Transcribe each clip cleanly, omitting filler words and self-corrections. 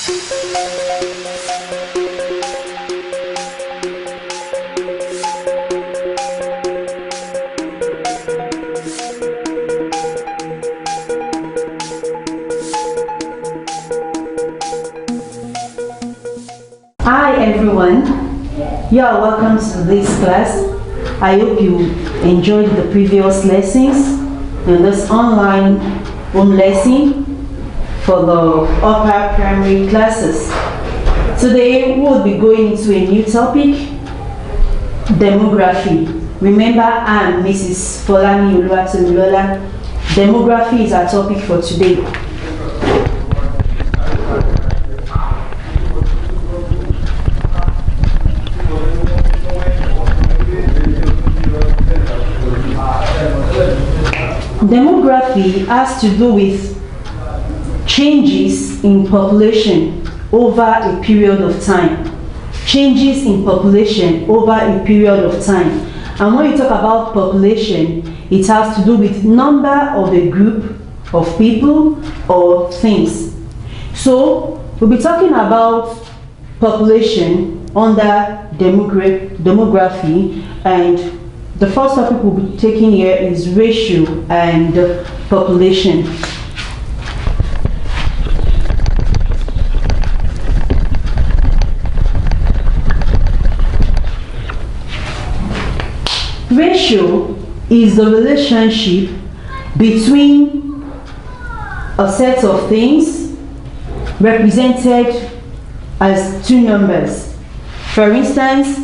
Hi everyone, you are welcome to this class. I hope you enjoyed the previous lessons in this online home lesson for the upper primary classes. Today we will be going into a new topic, demography. Remember, I'm Mrs. Folani Oluwatomilola. Demography is our topic for today. Demography has to do with changes in population over a period of time. Changes in population over a period of time. And when you talk about population, it has to do with number of a group of people or things. So we'll be talking about population under demography, and the first topic we'll be taking here is ratio and population. Ratio is the relationship between a set of things represented as two numbers. For instance,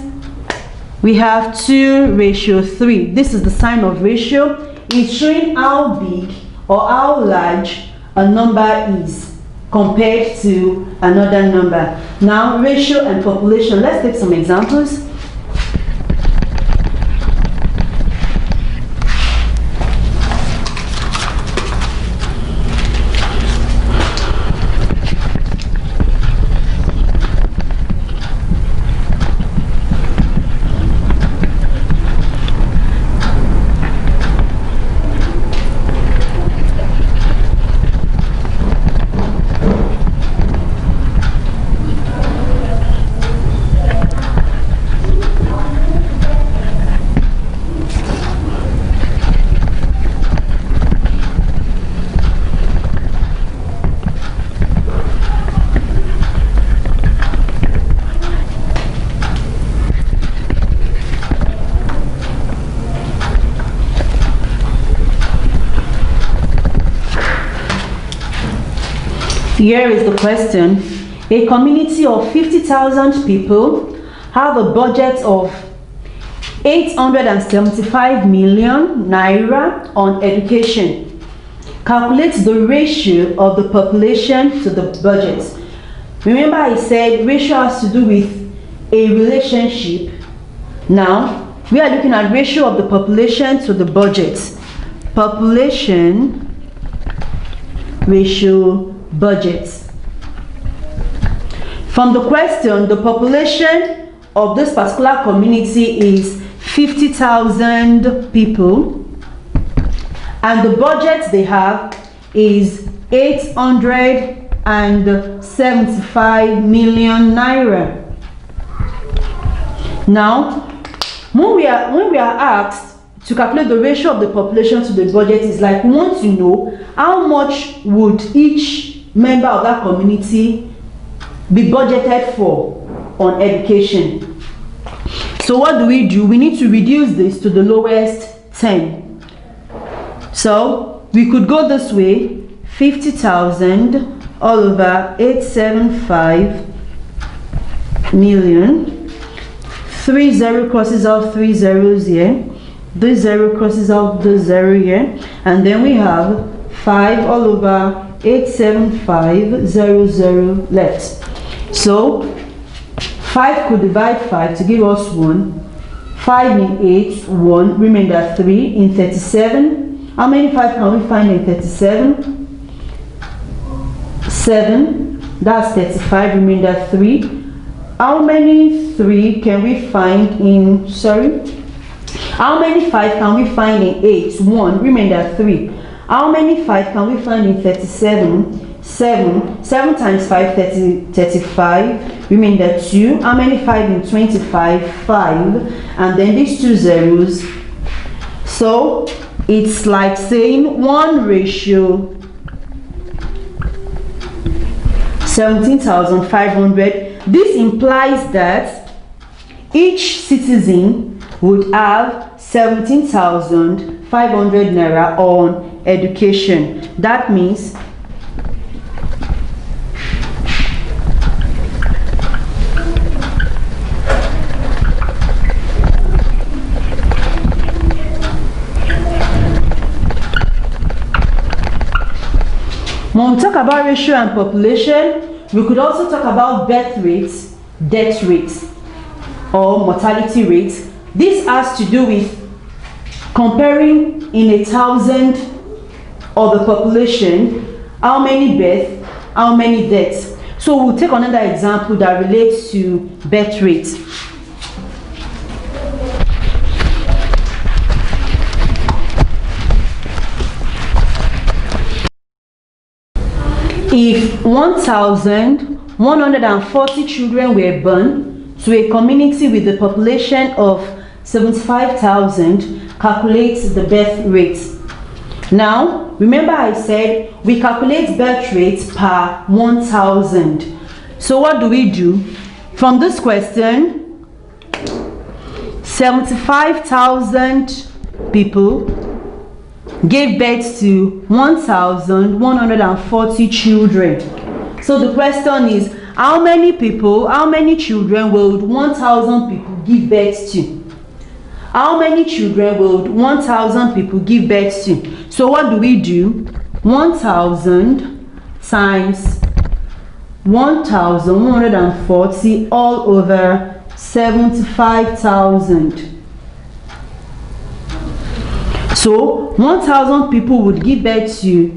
we have 2:3. This is the sign of ratio. It's showing how big or how large a number is compared to another number. Now, ratio and population. Let's take some examples. Here is the question. A community of 50,000 people have a budget of 875 million naira on education. Calculate the ratio of the population to the budget. Remember, I said ratio has to do with a relationship. Now, we are looking at ratio of the population to the budget. Population ratio budget. From the question, the population of this particular community is 50,000 people, and the budget they have is 875 million naira. Now, when we are asked to calculate the ratio of the population to the budget, is like we want to know how much would each member of that community be budgeted for on education. So what do? We need to reduce this to the lowest 10. So we could go this way: 50,000 all over 875 million. 30 crosses out 3 zeros here. This 0 crosses out the 0 here, and then we have 5 all over 87500 left. So 5 could divide 5 to give us 1. 5 in 8, 1, remainder 3 in 37. How many 5 can we find in 37? 7, that's 35, remainder 3. How many 3 can we find in, how many 5 can we find in 8? 1, remainder 3. How many 5 can we find in 37? 7. 7 times 5, 35. Remainder 2. How many 5 in 25? 5. And then these 2 zeros. So it's like saying 1:17,500. This implies that each citizen would have 17,500 naira on education. That means when we talk about ratio and population, we could also talk about birth rates, death rates, or mortality rates. This has to do with comparing in 1,000 of the population, how many births, how many deaths. So we'll take another example that relates to birth rates. If 1,140 children were born to a community with a population of 75,000, calculate the birth rate. Now, remember I said we calculate birth rates per 1,000. So what do we do? From this question, 75,000 people gave birth to 1,140 children. So the question is, how many children will 1,000 people give birth to? How many children will 1,000 people give birth to? So what do we do? 1,000 times 1,140 all over 75,000. So 1,000 people would give birth to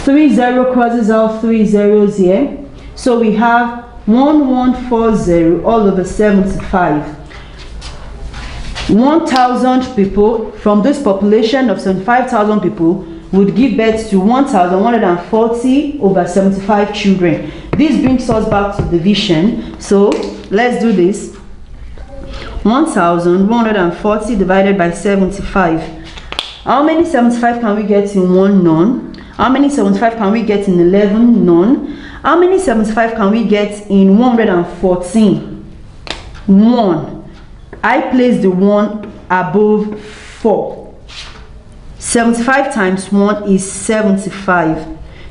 3 0 crosses out 3 zeros here. So we have 1140 all over 75. 1,000 people from this population of 75,000 people would give birth to 1,140 over 75 children. This brings us back to division. So let's do this. 1,140 divided by 75. How many 75 can we get in one none? How many 75 can we get in 11 none? How many 75 can we get in 114? 1. I place the 1 above 4. 75 times 1 is 75.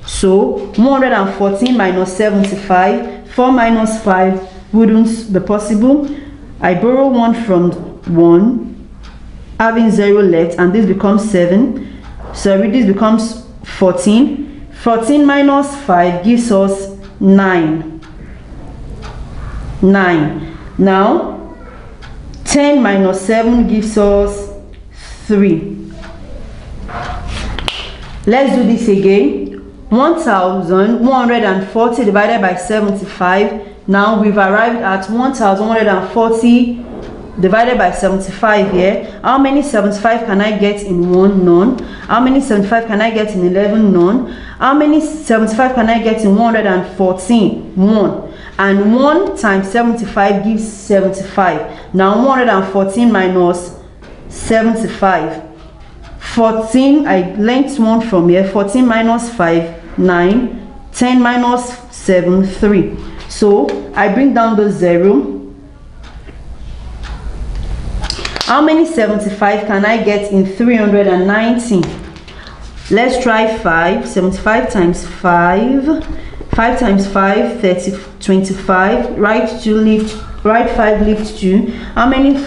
So 114 minus 75, 4 minus 5 wouldn't be possible. I borrow 1 from 1, having 0 left, and this becomes 7. Sorry, this becomes 14. 14 minus 5 gives us 9. 9. Now 10 minus 7 gives us 3. Let's do this again. 1,140 divided by 75. Now we've arrived at 1,140 divided by 75 here. How many 75 can I get in one none? How many 75 can I get in 11 none? How many 75 can I get in 114? 1. And 1 times 75 gives 75. Now 114 minus 75. 14, I length 1 from here. 14 minus 5, 9. 10 minus 7, 3. So I bring down the 0. How many 75 can I get in 390? Let's try 5. 75 times 5. 5 times 5, 30, 25. Right 2, lift, right 5, lift 2. How many?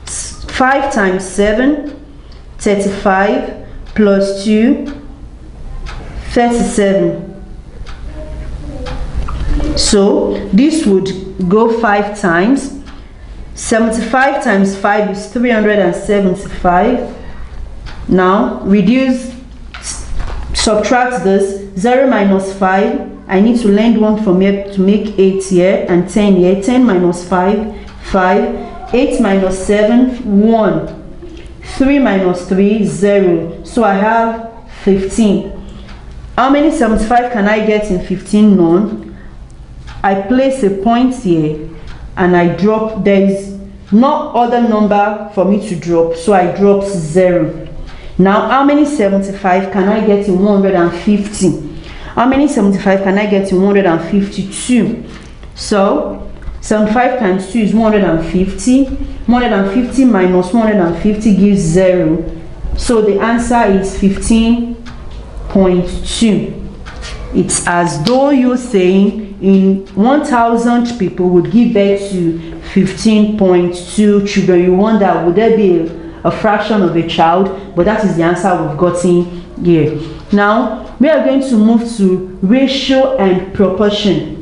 5 times 7, 35, plus 2, 37. So this would go 5 times. 75 times 5 is 375. Now reduce, subtract this. 0 minus 5. I need to lend 1 from here to make 8 here and 10 here. 10 minus 5, 5. 8 minus 7, 1. 3 minus 3, 0. So I have 15. How many 75 can I get in 15 known? I place a point here and I drop. There is no other number for me to drop, so I drop 0. Now, how many 75 can I get in 150? How many 75 can I get in 152? So 75 times 2 is 150. 150 minus 150 gives 0. So the answer is 15.2. It's as though you're saying in 1,000 people would give birth to 15.2 children. You wonder, would there be a fraction of a child? But that is the answer we've gotten here. Now we are going to move to ratio and proportion.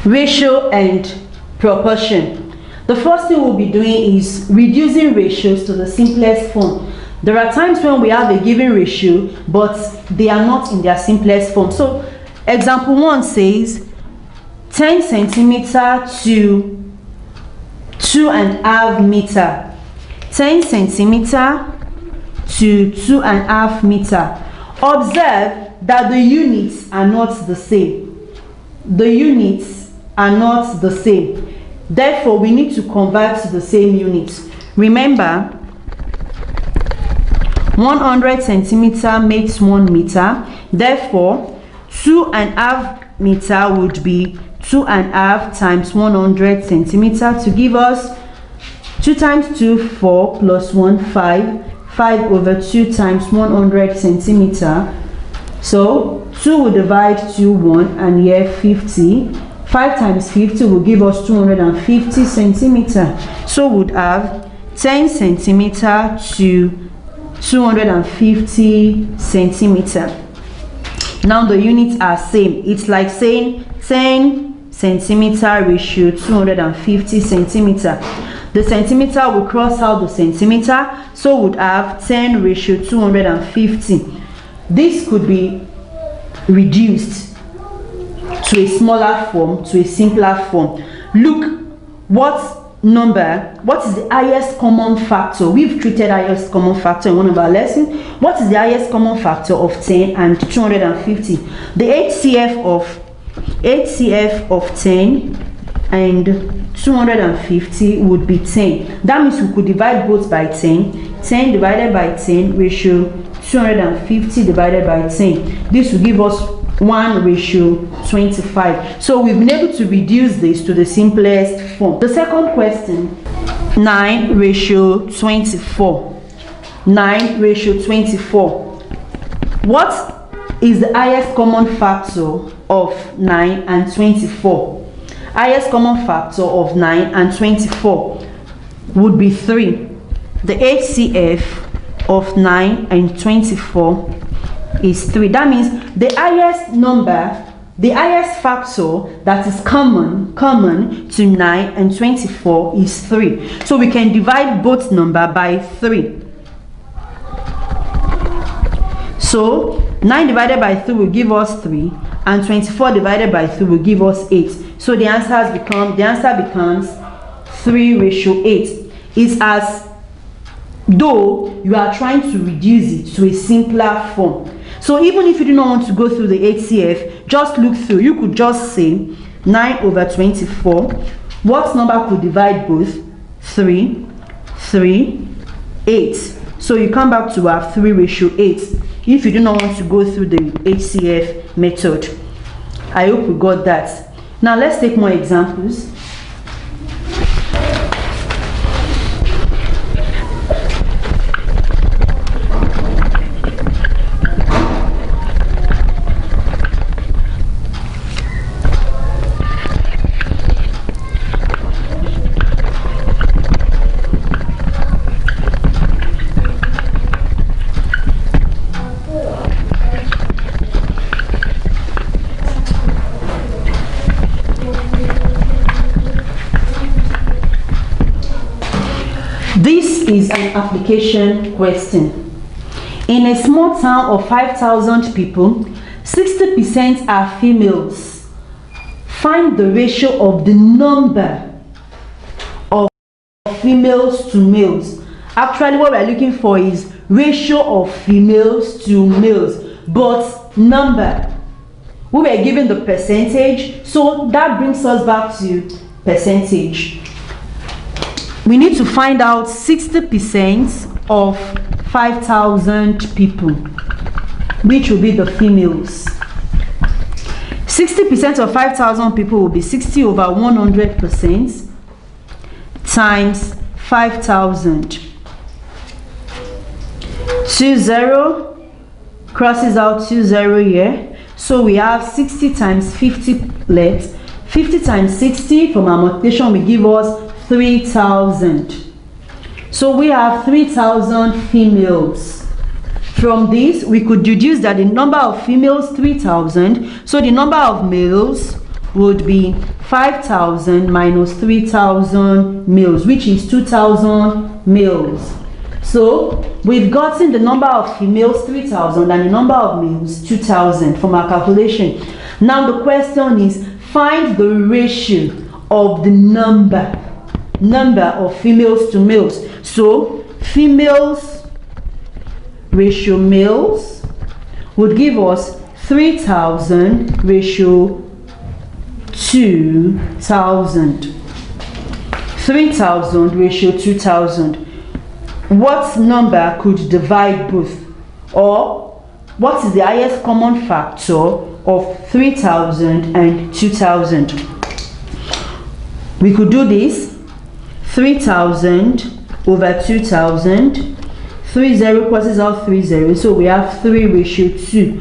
Ratio and proportion. The first thing we'll be doing is reducing ratios to the simplest form. There are times when we have a given ratio, but they are not in their simplest form. So example 1 says 10 centimeter to 2.5 meter. 10 centimeter to 2.5 meter. Observe that the units are not the same. The units are not the same. Therefore, we need to convert to the same units. Remember, 100 centimeter makes 1 meter. Therefore, 2.5 meter would be 2.5 times 100 centimeter to give us 2 times 2, 4 plus 1, 5. 5 over 2 times 100 centimeter. So 2 will divide to 1 and here 50. 5 times 50 will give us 250 centimeter. So we would have 10 centimeter to 250 centimeter. Now the units are same. It's like saying 10 centimeter ratio 250 centimeter. The centimeter will cross out the centimeter, so we would have 10 ratio 250. This could be reduced to a smaller form, to a simpler form. Look, what is the highest common factor? We've treated highest common factor in one of our lessons. What is the highest common factor of 10 and 250? The HCF of 10 and 250 would be 10. That means we could divide both by 10. 10 divided by 10 ratio 250 divided by 10. This will give us 1 ratio 25. So we've been able to reduce this to the simplest form. The second question, 9 ratio 24. 9 ratio 24. What is the highest common factor of 9 and 24? Highest common factor of 9 and 24 would be 3. The HCF of 9 and 24 is 3. That means the highest number, the highest factor that is common to 9 and 24 is 3. So we can divide both number by 3. So 9 divided by 3 will give us 3, and 24 divided by 3 will give us 8. So the answer becomes 3 ratio 8. It's as though you are trying to reduce it to a simpler form. So even if you do not want to go through the HCF, just look through. You could just say 9 over 24. What number could divide both? 3, 3, 8. So you come back to have 3 ratio 8 if you do not want to go through the HCF method. I hope we got that. Now let's take more examples. This is an application question. In a small town of 5,000 people, 60% are females. Find the ratio of the number of females to males. Actually, what we're looking for is ratio of females to males, but number. We were given the percentage, so that brings us back to percentage. We need to find out 60% of 5,000 people, which will be the females. 60% of 5,000 people will be 60 over 100% times 5,000. 20 crosses out 20 here, so we have 60 times 50 left. 50 times 60 from our multiplication will give us 3,000. So we have 3,000 females. From this, we could deduce that the number of females 3,000. So the number of males would be 5,000 minus 3,000 males, which is 2,000 males. So we've gotten the number of females 3,000 and the number of males 2,000 from our calculation. Now the question is, find the ratio of the number of females to males. So females ratio males would give us 3,000 ratio 2,000. 3,000 ratio 2,000. What number could divide both? Or what is the highest common factor of 3,000 and 2,000? We could do this. 3,000 over 2,000. 30 crosses out 30, so we have 3 ratio 2.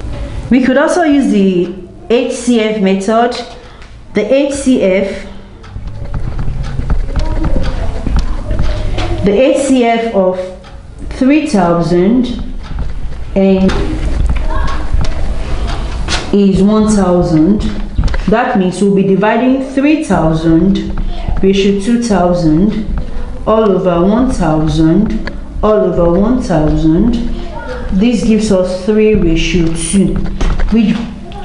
We could also use the HCF method. The HCF of 3,000 is 1,000. That means we'll be dividing 3,000 ratio 2,000 all over 1,000 all over 1,000. This gives us 3 ratio 2, which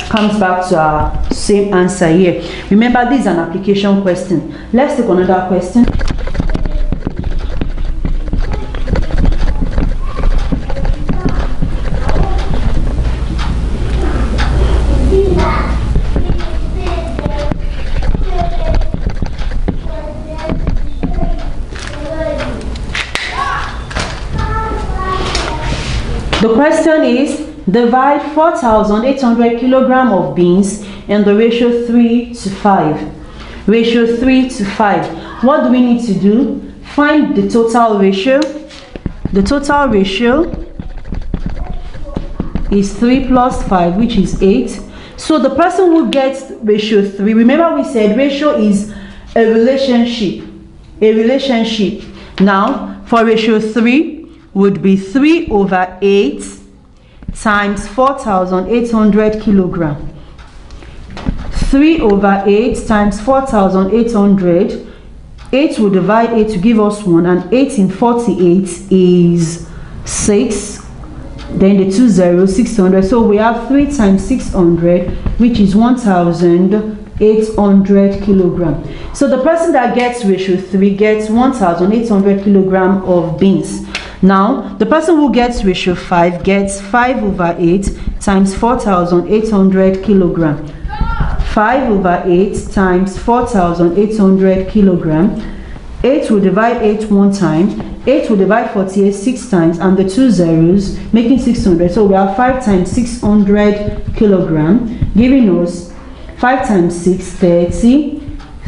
comes back to our same answer here. Remember, this is an application question. Let's take another question. The question is, divide 4,800 kilogram of beans in the ratio 3 to 5. Ratio 3 to 5. What do we need to do? Find the total ratio. The total ratio is 3 plus 5, which is 8. So the person who gets ratio 3, remember we said ratio is a relationship. A relationship. Now, for ratio 3, would be 3 over 8 times 4,800 kilogram. 3 over 8 times 4,800. 8 will divide 8 to give us 1, and 8 in 48 is 6. Then the 2 zeros, 600. So we have 3 times 600, which is 1,800 kilogram. So the person that gets ratio 3 gets 1,800 kilogram of beans. Now, the person who gets ratio 5 gets 5 over 8 times 4,800 kilogram. 5 over 8 times 4,800 kilogram. 8 will divide 8 one time. 8 will divide 48 6 times, and the 2 zeros making 600. So we have 5 times 600 kilogram, giving us 5 times 6, 30,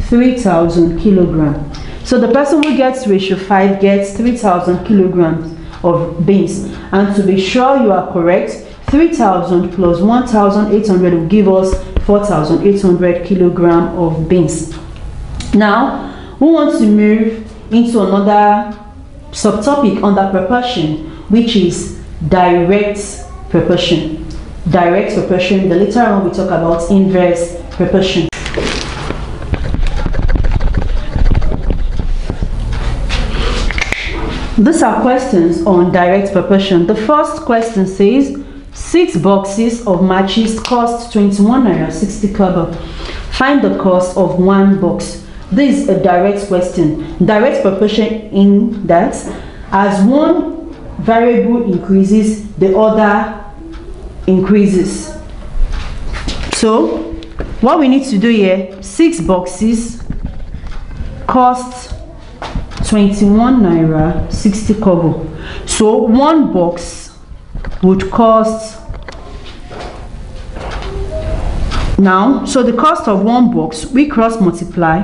3,000 kilogram. So the person who gets ratio 5 gets 3,000 kilograms of beans. And to be sure you are correct, 3,000 plus 1,800 will give us 4,800 kilogram of beans. Now, we want to move into another subtopic under proportion, which is direct proportion. Direct proportion. The later on we talk about inverse proportion. These are questions on direct proportion. The first question says 6 boxes of matches cost 21 naira 60 kobo. Find the cost of 1 box. This is a direct question. Direct proportion in that as one variable increases, the other increases. So what we need to do here, 6 boxes cost 21 naira 60 kobo. So 1 box would cost, now so the cost of 1 box, we cross multiply.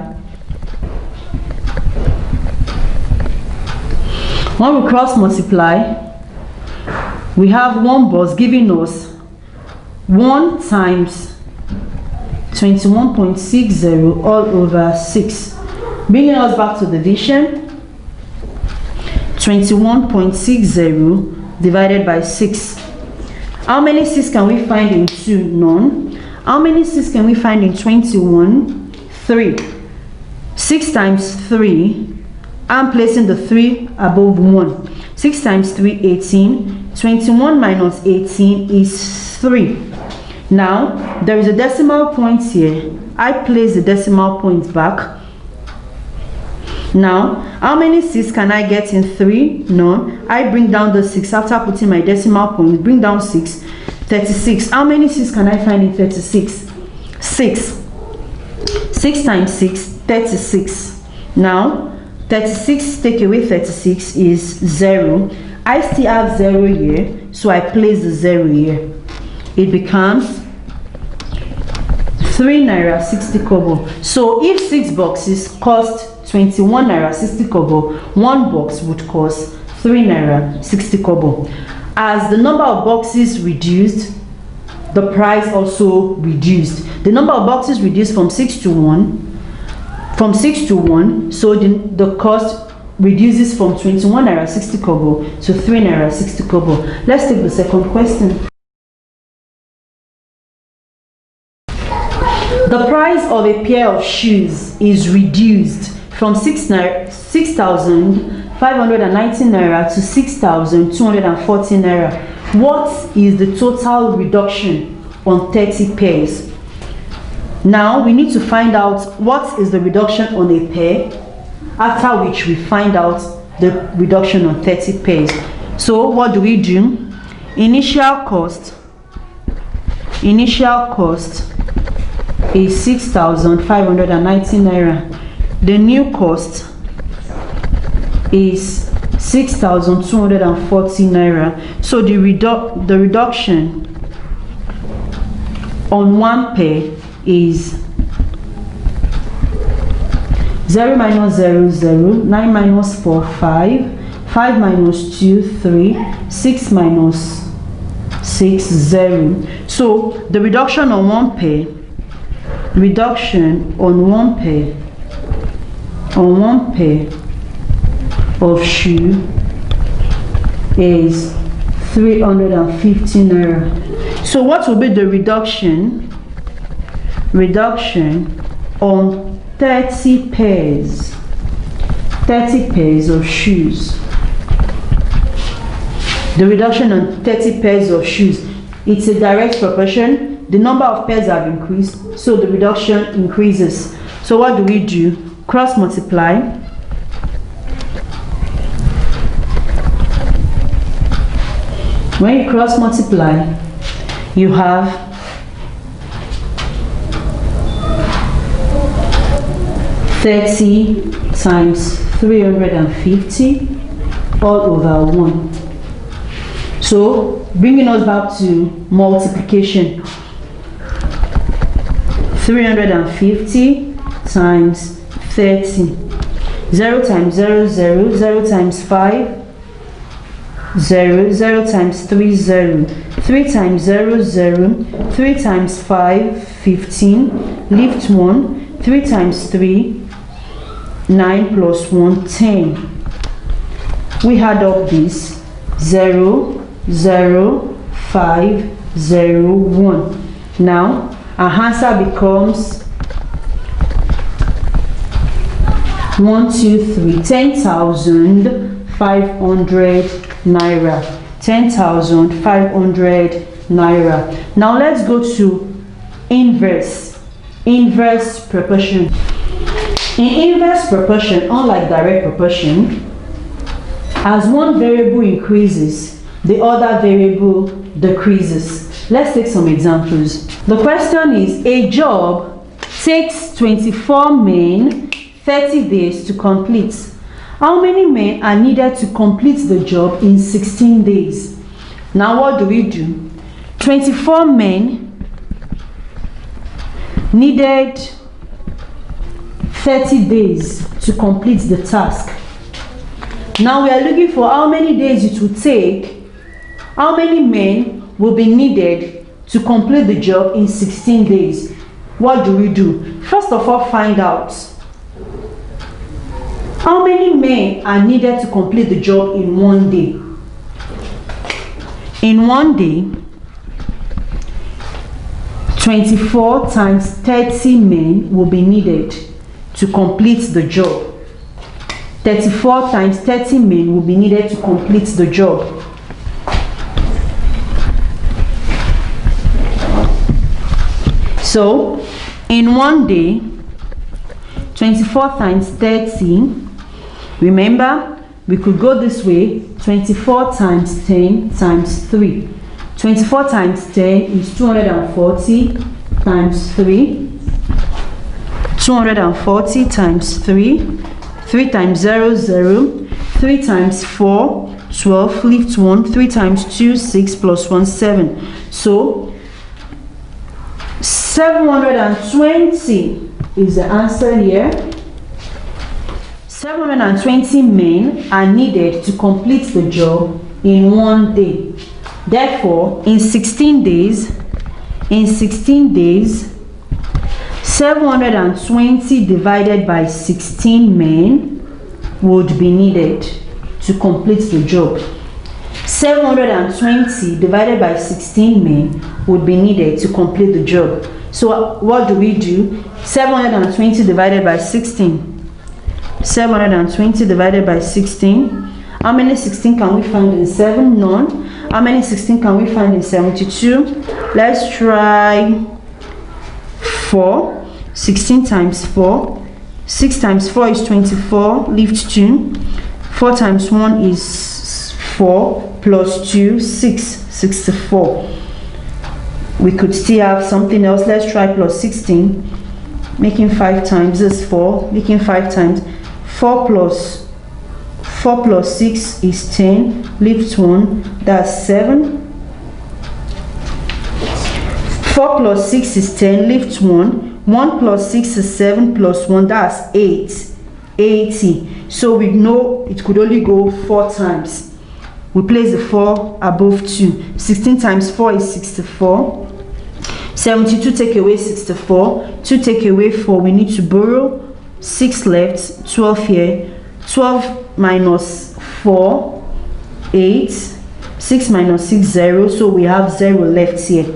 When we cross multiply, we have 1 box giving us 1 times 21.60 all over 6, bringing us back to division. 21.60 divided by 6. How many 6 can we find in 2? None. How many 6 can we find in 21? 3. 6 times 3. I'm placing the 3 above 1. 6 times 3, 18. 21 minus 18 is 3. Now, there is a decimal point here. I place the decimal point back. Now, how many 6 can I get in 3? None. I bring down the 6 after putting my decimal point. Bring down 6. 36. How many 6 can I find in 36? 6. 6 times 6, 36. Now, 36 take away 36 is 0. I still have 0 here, so I place the 0 here. It becomes 3 naira 60 kobo. So if 6 boxes cost 21 naira 60 kobo, 1 box would cost 3 naira 60 kobo. As the number of boxes reduced, the price also reduced. The number of boxes reduced from 6 to 1. So the cost reduces from 21 naira 60 kobo to 3 naira 60 kobo. Let's take the second question. The price of a pair of shoes is reduced from 6,519 naira to 6,240 naira. What is the total reduction on 30 pairs? Now we need to find out what is the reduction on a pair, after which we find out the reduction on 30 pairs. So what do? Initial cost is 6,519 naira. The new cost is 6,240 naira. So the reduction on 1 pair is 0 minus 0, 0, 9 minus 4, 5, 5 minus 2, 3, 6 minus 6, 0. So the reduction on 1 pair, on one pair of shoe is 350 naira. So what will be the reduction on 30 pairs of shoes? The reduction on 30 pairs of shoes, it's a direct proportion. The number of pairs have increased, so the reduction increases. So what do? Cross multiply. When you cross multiply, you have 30 times 350 all over 1. So bringing us back to multiplication, 350 times 30, 0 times 0, 0, 0 times 5, 0, 0 times 3, 0, 3 times 0, 0, 3 times 5, 15, lift 1, 3 times 3, 9 plus 1, 10. We add up this, 0, 0, 5, 0, 1. Now our answer becomes 1, 2, 3, 10,500 10,500 naira. 10,500 naira. Now let's go to inverse proportion. In inverse proportion, unlike direct proportion, as one variable increases, the other variable decreases. Let's take some examples. The question is, a job takes 24 men 30 days to complete. How many men are needed to complete the job in 16 days? Now what do we do? 24 men needed 30 days to complete the task. Now we are looking for how many days it will take, how many men will be needed to complete the job in 16 days. What do we do? First of all, find out how many men are needed to complete the job in one day. In one day, 24 times 30 men will be needed to complete the job. 34 times 30 men will be needed to complete the job. So, in one day, 24 times 30, remember, we could go this way, 24 times 10 times 3. 24 times 10 is 240 times 3. 240 times 3. 3 times 0, 0. 3 times 4, 12, leave 1. 3 times 2, 6, plus 1, 7. So, 720 is the answer here. 720 men are needed to complete the job in one day. Therefore, in 16 days, 720 divided by 16 men would be needed to complete the job. 720 divided by 16 men would be needed to complete the job. So what do we do? 720 divided by 16. 720 divided by 16. How many 16 can we find in 7? None. How many 16 can we find in 72? Let's try 4. 16 times 4. 6 times 4 is 24. Leave 2. 4 times 1 is 4. Plus 2, 6. 64. We could still have something else. Let's try plus 16. Making 5 times is 4. Making 5 times. 4 plus 6 is 10. Leave 1. That's 7. 4 plus 6 is 10. Leave 1. 1 plus 6 is 7 plus 1. That's 8. 80. So we know it could only go 4 times. We place the 4 above 2. 16 times 4 is 64. 72 take away 64. 2 take away 4. We need to borrow 6 left. 12 here. 12 minus 4, 8. 6 minus 6, 0. So we have 0 left here.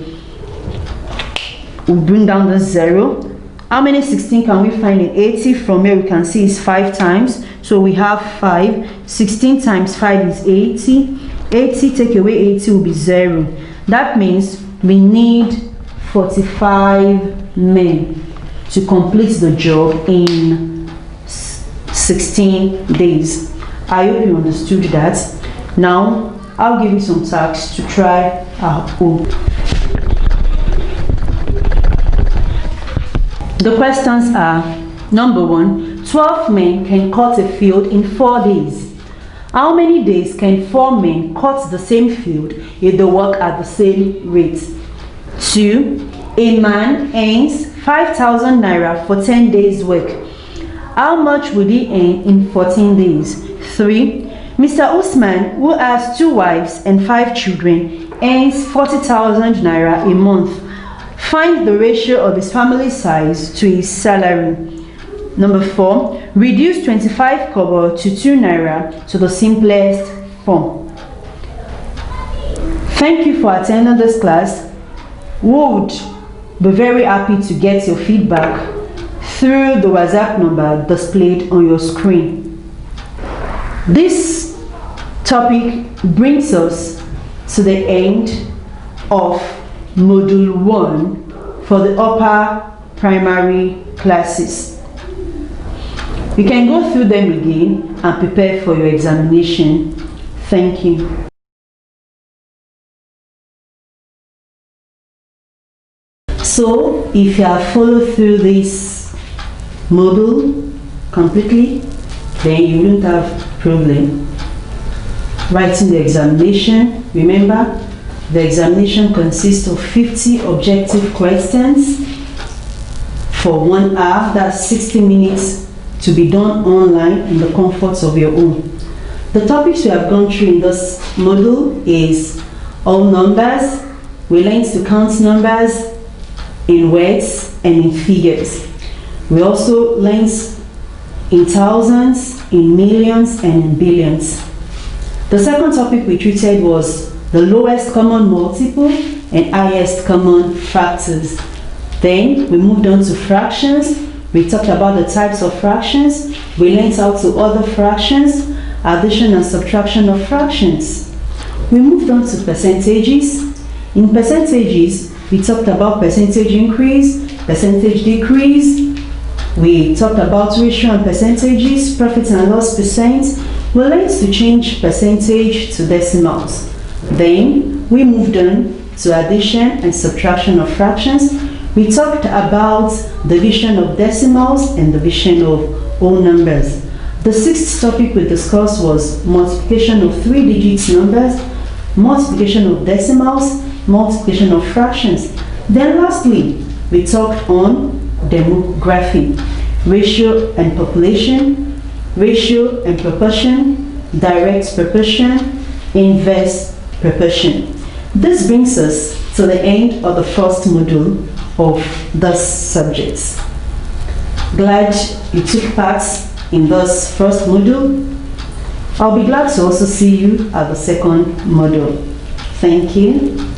We'll bring down the 0. How many 16 can we find in 80? From here we can see it's 5 times. So we have 5. 16 times 5 is 80. 80 take away 80 will be 0. That means we need 45 men to complete the job in 16 days. I hope you understood that. Now, I'll give you some tasks to try at home. The questions are, number 1, 12 men can cut a field in 4 days. How many days can 4 men cut the same field if they work at the same rate? 2, a man earns 5,000 naira for 10 days work. How much would he earn in 14 days? 3, Mr. Usman, who has 2 wives and 5 children, earns 40,000 naira a month. Find the ratio of his family size to his salary. Number 4, reduce 25 kobo to 2 naira to the simplest form. Thank you for attending this class. We would be very happy to get your feedback through the WhatsApp number displayed on your screen. This topic brings us to the end of Module 1 for the upper primary classes. You can go through them again and prepare for your examination. Thank you. So, if you have followed through this module completely, then you won't have problem writing the examination. Remember, the examination consists of 50 objective questions for 1 hour. That's 60 minutes to be done online in the comforts of your home. The topics we have gone through in this module is all numbers. We learned to count numbers in words and in figures. We also learned in thousands, in millions, and in billions. The second topic we treated was the lowest common multiple and highest common factors. Then we moved on to fractions. We talked about the types of fractions. We learned how to order fractions, addition and subtraction of fractions. We moved on to percentages. In percentages, we talked about percentage increase, percentage decrease. We talked about ratio and percentages, profit and loss percent. We learned to change percentage to decimals. Then we moved on to addition and subtraction of fractions. We talked about division of decimals and division of whole numbers. The sixth topic we discussed was multiplication of 3-digit numbers, multiplication of decimals, multiplication of fractions. Then lastly, we talked on demography, ratio and population, ratio and proportion, direct proportion, inverse proportion. This brings us to the end of the first module of this subject. Glad you took part in this first module. I'll be glad to also see you at the second module. Thank you.